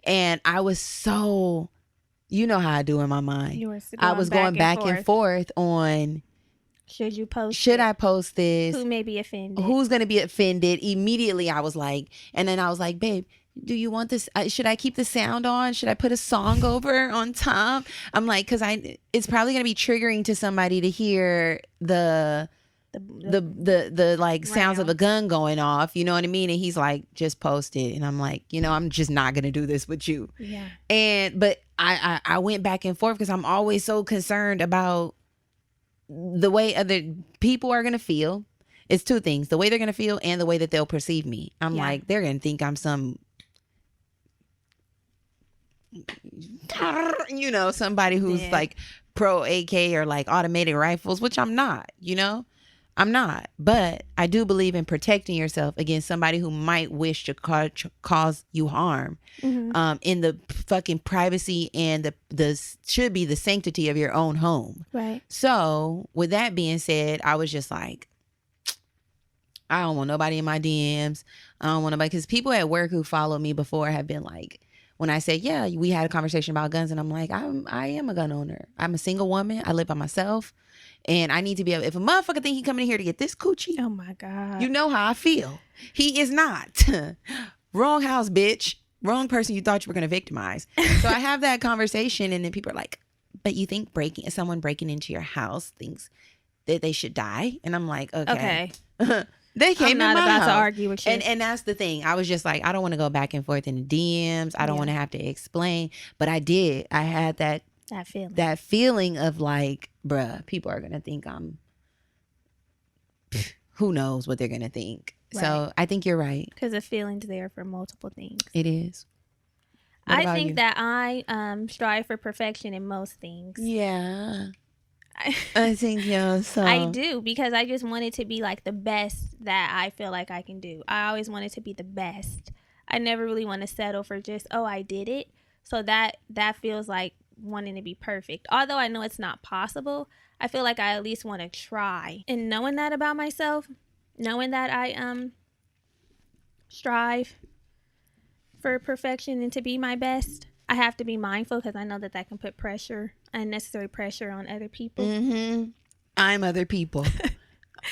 And I was so, you know how I do in my mind. I was going back and forth on, should you post should I post this? Who may be offended? Who's going to be offended? Immediately I was like, and then I was like, babe, do you want this? Should I keep the sound on? Should I put a song over on top? I'm like, because it's probably going to be triggering to somebody to hear the like sounds of a gun going off, you know what I mean? And he's like, just post it. And I'm like, you know, I'm just not gonna do this with you. Yeah. But I went back and forth because I'm always so concerned about the way other people are going to feel. It's two things: the way they're going to feel and the way that they'll perceive me. I'm like, they're going to think I'm some, somebody who's like pro AK or like automated rifles, which I'm not, I'm not. But I do believe in protecting yourself against somebody who might wish to cause you harm, in the fucking privacy and the should be the sanctity of your own home. Right. So with that being said, I was just like, I don't want nobody in my DMs. I don't want nobody, because people at work who followed me before have been like, when I said, yeah, we had a conversation about guns, and I'm like, I am a gun owner. I'm a single woman. I live by myself, and I need to be able, if a motherfucker think he coming in here to get this coochie, oh my God, you know how I feel. He is not. Wrong house, bitch. Wrong person you thought you were going to victimize. So I have that conversation, and then people are like, but you think someone breaking into your house thinks that they should die? And I'm like, okay. They came I'm not in my about house. to argue with you. And that's the thing. I was just like, I don't want to go back and forth in the DMs. I don't want to have to explain. But I did. I had that feeling of like, bruh, people are going to think I'm, who knows what they're going to think. Right. So I think you're right. Because the feeling's there for multiple things. It is. I think that I strive for perfection in most things. Yeah. I think, so I do, because I just want it to be like the best that I feel like I can do. I always want it to be the best. I never really want to settle for just, oh, I did it. So that feels like wanting to be perfect. Although I know it's not possible, I feel like I at least want to try. And knowing that about myself, knowing that I strive for perfection and to be my best, I have to be mindful, because I know that can put unnecessary pressure on other people. I'm other people.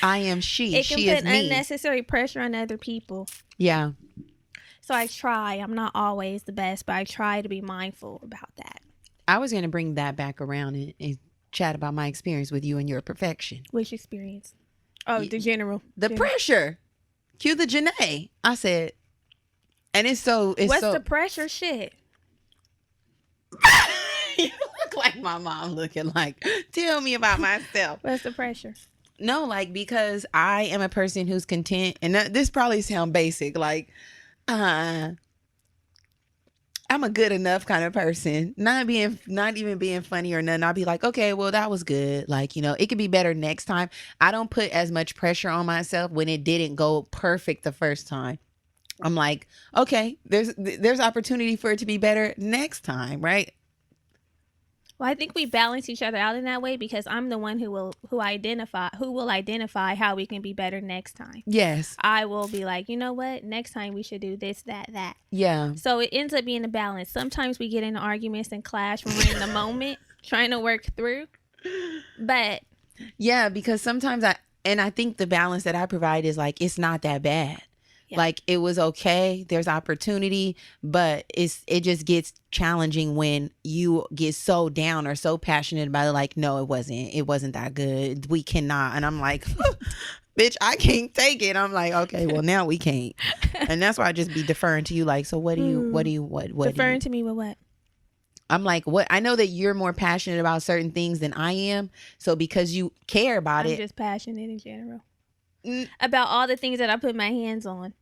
I am she. It can she put is me. Unnecessary pressure on other people. Yeah. So I try. I'm not always the best, but I try to be mindful about that. I was going to bring that back around and chat about my experience with you and your perfection. Which experience? Oh, the general. The pressure. Cue the Janae. I said, and what's the pressure? Shit. You look like my mom looking like, tell me about myself. What's the pressure? No, like, because I am a person who's content, and this probably sound basic, like, I'm a good enough kind of person, not even being funny or nothing. I'll be like, okay, well, that was good. Like, it could be better next time. I don't put as much pressure on myself when it didn't go perfect the first time. I'm like, okay, there's opportunity for it to be better next time, right? Well, I think we balance each other out in that way, because I'm the one who will identify how we can be better next time. Yes. I will be like, you know what? Next time we should do this, that. Yeah. So it ends up being a balance. Sometimes we get into arguments and clash when we're in the moment trying to work through. But yeah, because sometimes I think the balance that I provide is like, it's not that bad. Yeah. Like, it was okay. There's opportunity, but it just gets challenging when you get so down or so passionate about it. Like, no, it wasn't that good. We cannot. And I'm like, bitch, I can't take it. I'm like, okay, well, now we can't. And that's why I just be deferring to you. Like, so what deferring to me with what? I'm like, what? I know that you're more passionate about certain things than I am. So because you care about I'm just passionate in general. About all the things that I put my hands on.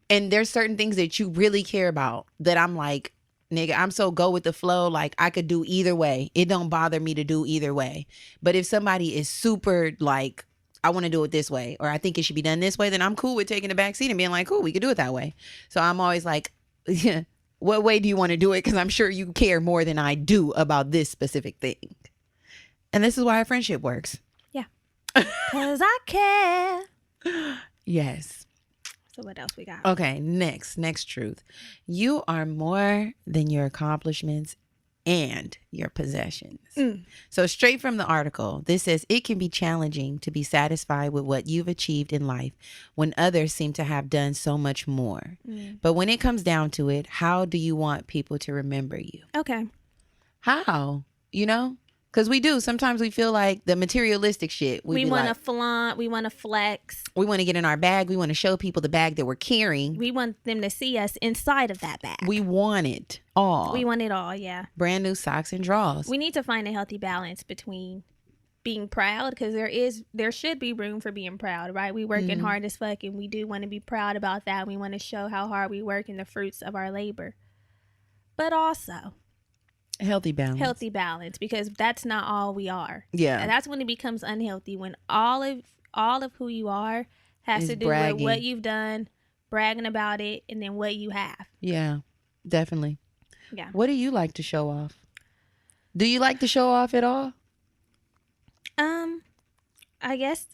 And there's certain things that you really care about that I'm like, nigga, I'm so go with the flow. Like, I could do either way. It don't bother me to do either way. But if somebody is super like, I want to do it this way, or I think it should be done this way, then I'm cool with taking the back seat and being like, cool, we could do it that way. So I'm always like, yeah, what way do you want to do it? Because I'm sure you care more than I do about this specific thing. And this is why our friendship works. Yeah. Because I care. Yes. So what else we got? Okay, next truth. You are more than your accomplishments and your possessions. So straight from the article, this says it can be challenging to be satisfied with what you've achieved in life when others seem to have done so much more. But when it comes down to it, how do you want people to remember you? Okay. How? Because we do. Sometimes we feel like the materialistic shit. We want to flaunt. We want to flex. We want to get in our bag. We want to show people the bag that we're carrying. We want them to see us inside of that bag. We want it all. We want it all, yeah. Brand new socks and drawers. We need to find a healthy balance between being proud, because there should be room for being proud, right? We working hard as fuck, and we do want to be proud about that. We want to show how hard we work and the fruits of our labor, but also healthy balance, because that's not all we are. Yeah, and that's when it becomes unhealthy, when all of who you are has to do with what you've done, bragging about it, and then what you have. Yeah, definitely. Yeah. What do you like to show off? Do you like to show off at all? I guess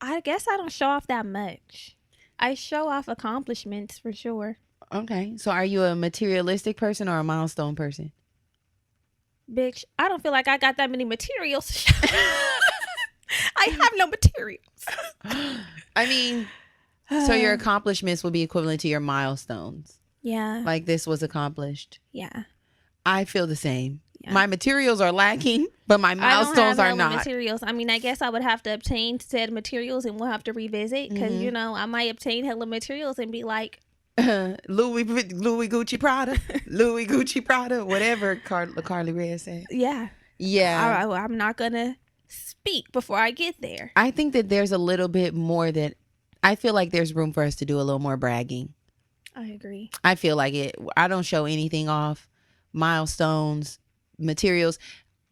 I don't show off that much. I show off accomplishments for sure. Okay. So are you a materialistic person or a milestone person? Bitch, I don't feel like I got that many materials to show. I have no materials. I mean, so your accomplishments would be equivalent to your milestones. Yeah. Like, this was accomplished. Yeah. I feel the same. Yeah. My materials are lacking, but my milestones are not. Materials. I mean, I guess I would have to obtain said materials, and we'll have to revisit, because I might obtain hella materials and be like, Louis Gucci Prada, Louis Gucci Prada, whatever Carly Redd said. Yeah. I'm not gonna speak before I get there. I think that there's a little bit more that I feel like there's room for us to do a little more bragging. I agree. I feel like it. I don't show anything off. Milestones, materials.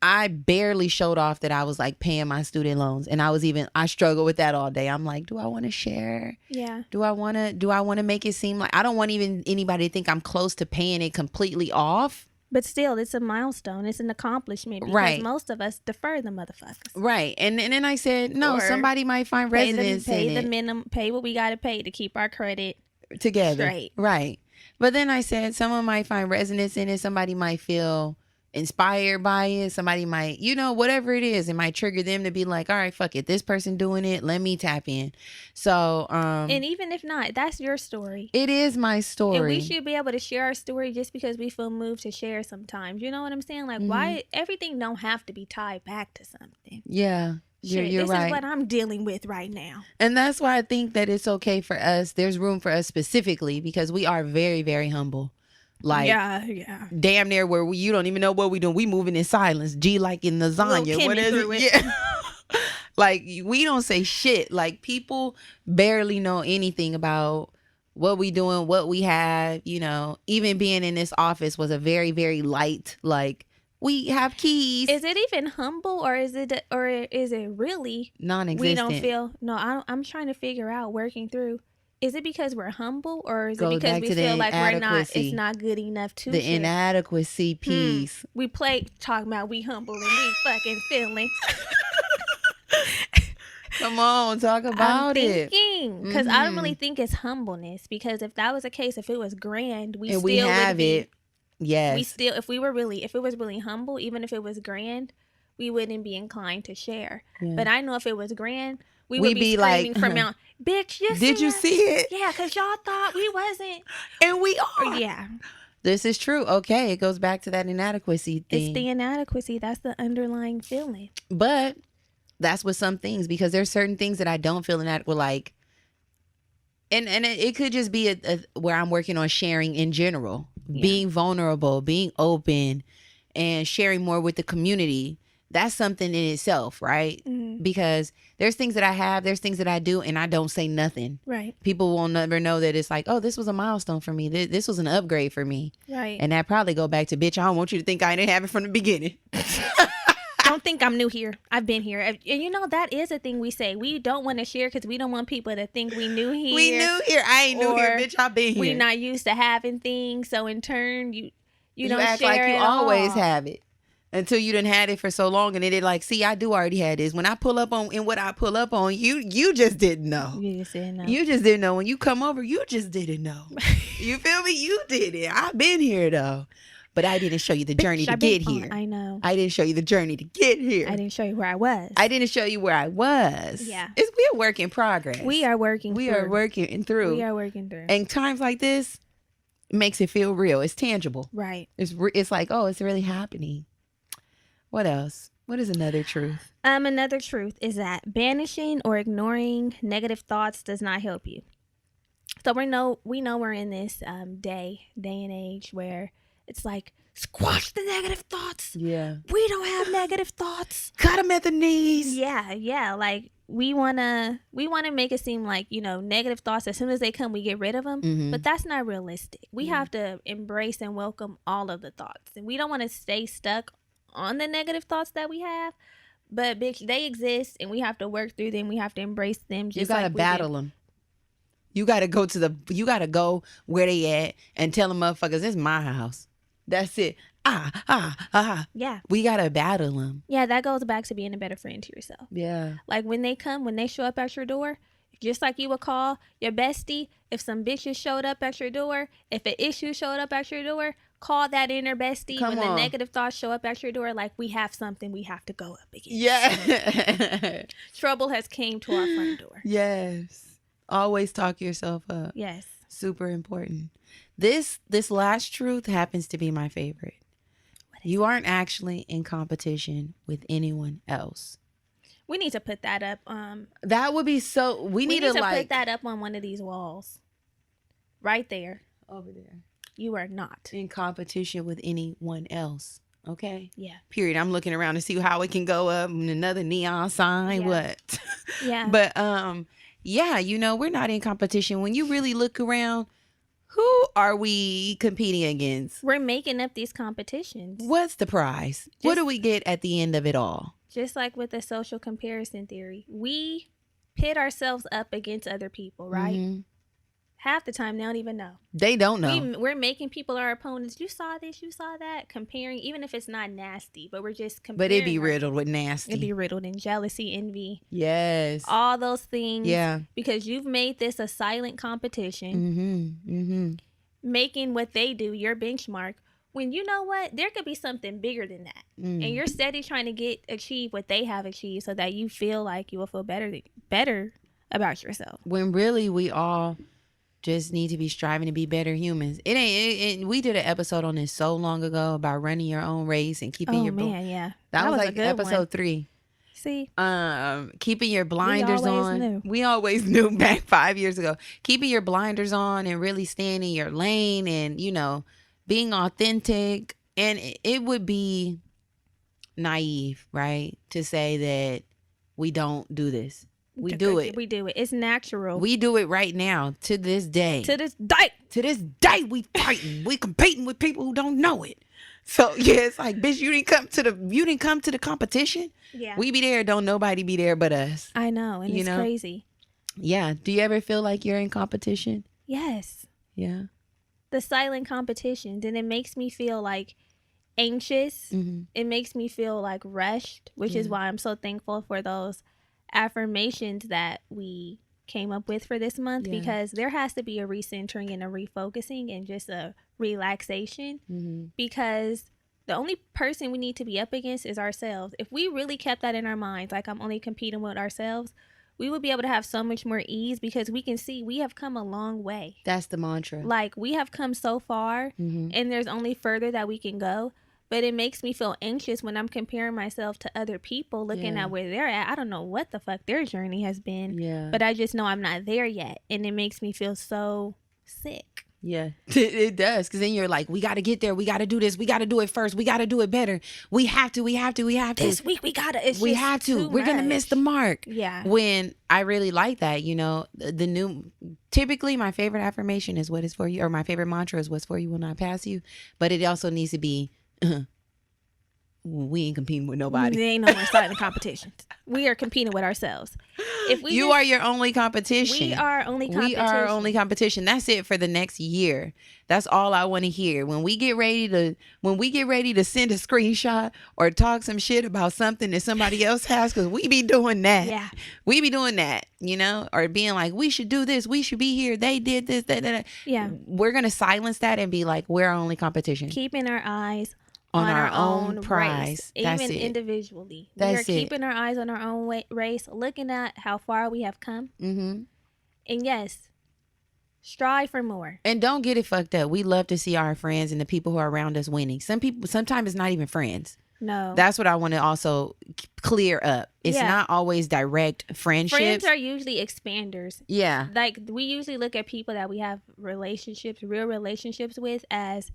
I barely showed off that I was like paying my student loans, and I struggle with that all day. I'm like, do I want to share? Yeah. Do I want to make it seem like I don't want even anybody to think I'm close to paying it completely off? But still, it's a milestone. It's an accomplishment, because most of us defer the motherfuckers. Right. And then I said, no, somebody might find resonance in it. Pay the minimum, pay what we got to pay to keep our credit together. Straight. Right. But then I said, someone might find resonance in it. Somebody might feel inspired by it. Somebody might, whatever it is, it might trigger them to be like, all right, fuck it, this person doing it, let me tap in. So and even if not, that's your story. It is my story, and we should be able to share our story just because we feel moved to share sometimes. You know what I'm saying? Like, why everything don't have to be tied back to something? Yeah. You're right. This is what I'm dealing with right now. And that's why I think that it's okay for us. There's room for us specifically, because we are very, very humble. Like, yeah. Damn near where you don't even know what we doing. We moving in silence. G like in lasagna. What is it? Yeah. Like, we don't say shit. Like, people barely know anything about what we doing, what we have. Even being in this office was a very, very light, like, we have keys. Is it even humble, or is it really non-existent? We don't feel. No, I'm trying to figure out, working through. Is it because we're humble, or is it because we feel like we're not? It's not good enough to the share? Inadequacy piece. We play talking about we humble and we fucking feeling. Come on, talk about it. Because I don't really think it's humbleness. Because if that was the case, if it was grand, we have it. Yes. We still, if it was really humble, even if it was grand, we wouldn't be inclined to share. Yeah. But I know if it was grand, we would be screaming like, from Mount, bitch, did you see it? Yeah, because y'all thought we wasn't. And we are. Yeah. This is true. Okay, it goes back to that inadequacy thing. It's the inadequacy. That's the underlying feeling. But that's with some things, because there's certain things that I don't feel inadequate, like, and it could just be where I'm working on sharing in general. Yeah. Being vulnerable, being open, and sharing more with the community. That's something in itself, right? Mm-hmm. Because there's things that I have, there's things that I do, and I don't say nothing. Right. People will never know that it's like, oh, this was a milestone for me. This was an upgrade for me. Right. And that probably go back to, bitch, I don't want you to think I didn't have it from the beginning. Don't think I'm new here. I've been here. And that is a thing we say. We don't want to share because we don't want people to think we new here. We new here. I ain't new here, bitch. I've been here. We're not used to having things. So in turn, you don't act share like you it always all. have it. Until you done had it for so long, and then they're like, see, I do already had this. When I pull up on, and what I pull up on, you just didn't know. You just didn't know. You just didn't know. When you come over, you just didn't know. You feel me? You did it. I've been here though. But I didn't show you the journey to get here. I know. I didn't show you the journey to get here. I didn't show you where I was. I didn't show you where I was. Yeah. We're a work in progress. We are working through. We are working through. And times like this makes it feel real. It's tangible. Right. It's like, oh, it's really happening. What else? What is another truth? Another truth is that banishing or ignoring negative thoughts does not help you. So we know we're in this day and age where it's like squash the negative thoughts. Yeah. We don't have negative thoughts. Cut them at the knees. Yeah. Like we wanna make it seem like, you know, negative thoughts, as soon as they come, we get rid of them. Mm-hmm. But that's not realistic. We have to embrace and welcome all of the thoughts, and we don't want to stay stuck on the negative thoughts that we have. But bitch, they exist, and we have to work through them. We have to embrace them. Just you gotta like battle them. You gotta go where they at and tell them motherfuckers, this is my house. That's it. Yeah. We gotta battle them. Yeah, that goes back to being a better friend to yourself. Yeah. Like when they show up at your door, just like you would call your bestie, if some bitches showed up at your door, if an issue showed up at your door, call that inner bestie. Come when on. The negative thoughts show up at your door, like we have something we have to go up against. Yeah. Trouble has came to our front door. Yes. Always talk yourself up. Yes. Super important. This last truth happens to be my favorite. You aren't actually in competition with anyone else. We need to put that up. That would be so. We need to put that up on one of these walls. Right there. Over there. You are not in competition with anyone else. Okay? Yeah. Period. I'm looking around to see how it can go up. Another neon sign. Yeah. What? Yeah. But yeah, you know, we're not in competition. When you really look around, who are we competing against? We're making up these competitions. What's the prize? What do we get at the end of it all? Just like with the social comparison theory, we pit ourselves up against other people, right? Mm-hmm. Half the time, they don't even know. They don't know. We're making people our opponents. You saw this, you saw that. Comparing, even if it's not nasty, but we're just comparing. But it'd be riddled with nasty. It'd be riddled in jealousy, envy. Yes. All those things. Yeah. Because you've made this a silent competition. Mm-hmm. Mm-hmm. Making what they do your benchmark. When you know what, there could be something bigger than that. And you're steady trying to achieve what they have achieved so that you feel like you will feel better about yourself. When really we all just need to be striving to be better humans. It ain't. We did an episode on this so long ago about running your own race and keeping your. Man, yeah, that was like episode 3. See, keeping your blinders on. We always knew back 5 years ago. Keeping your blinders on and really staying in your lane, and you know, being authentic. And it would be naive, right, to say that we don't do this. We do it. We do it. It's natural. We do it right now. To this day. To this day, we fighting. We competing with people who don't know it. So yeah, it's like, bitch, you didn't come to the competition. Yeah. We be there. Don't nobody be there but us. I know, and it's crazy. Yeah. Do you ever feel like you're in competition? Yes. Yeah. The silent competitions, and it makes me feel like anxious. Mm-hmm. It makes me feel like rushed, which is why I'm so thankful for those affirmations that we came up with for this month, because there has to be a recentering and a refocusing and just a relaxation, because the only person we need to be up against is ourselves. If we really kept that in our minds, like I'm only competing with ourselves, we would be able to have so much more ease, because we can see we have come a long way. That's the mantra. Like we have come so far, and there's only further that we can go. But it makes me feel anxious when I'm comparing myself to other people, looking at where they're at. I don't know what the fuck their journey has been, but I just know I'm not there yet. And it makes me feel so sick. Yeah, it does. Because then you're like, we got to get there. We got to do this. We got to do it first. We got to do it better. We have to. This week we got to. We have to. We're going to miss the mark. Yeah. When I really like that, you know, typically my favorite affirmation is what is for you, or my favorite mantra is what's for you will not pass you. But it also needs to be, we ain't competing with nobody. There ain't no more silent competitions. We are competing with ourselves. You are your only competition. We are only competition. We are only competition. That's it for the next year. That's all I want to hear. When we get ready to send a screenshot or talk some shit about something that somebody else has, because we be doing that. Yeah. We be doing that, you know, or being like, we should do this. We should be here. They did this, that. Yeah. We're going to silence that and be like, we're our only competition. Keeping our eyes on our own prize. Even individually. We are keeping our eyes on our own race, looking at how far we have come. Mm-hmm. And yes, strive for more. And don't get it fucked up. We love to see our friends and the people who are around us winning. Sometimes it's not even friends. No. That's what I want to also clear up. It's not always direct friendships. Friends are usually expanders. Yeah. Like we usually look at people that we have real relationships with as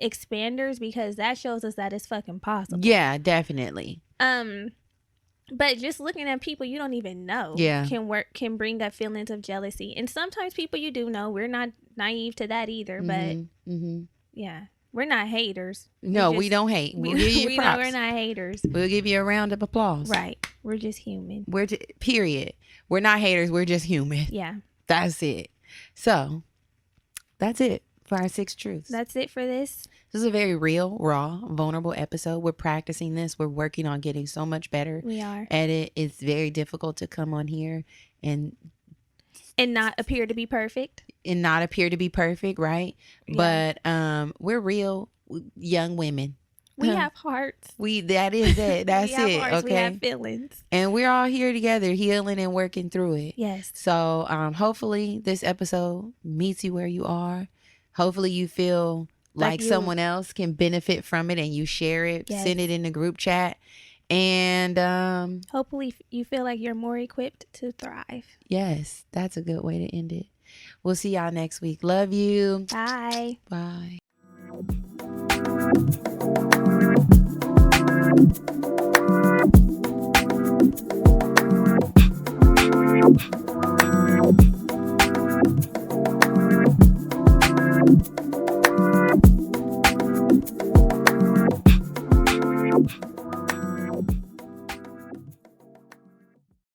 expanders, because that shows us that it's fucking possible. Yeah, definitely. But just looking at people you don't even know can bring up feelings of jealousy. And sometimes people you do know, we're not naive to that either. But yeah, we're not haters. No, we don't hate. We'll give you props. We're not haters. We'll give you a round of applause. Right. We're just human. Period. We're not haters. We're just human. Yeah. That's it. So that's it for our 6 truths. That's it for this. This is a very real, raw, vulnerable episode. We're practicing this. We're working on getting so much better. We are. At it. It's very difficult to come on here and not appear to be perfect. Right? Yeah. But we're real young women. We have hearts. That is it. That's it. Hearts, okay. We have feelings. And we're all here together, healing and working through it. Yes. So hopefully this episode meets you where you are. Hopefully you feel like someone else can benefit from it, and you share it, send it in the group chat. And hopefully you feel like you're more equipped to thrive. Yes, that's a good way to end it. We'll see y'all next week. Love you. Bye. Bye.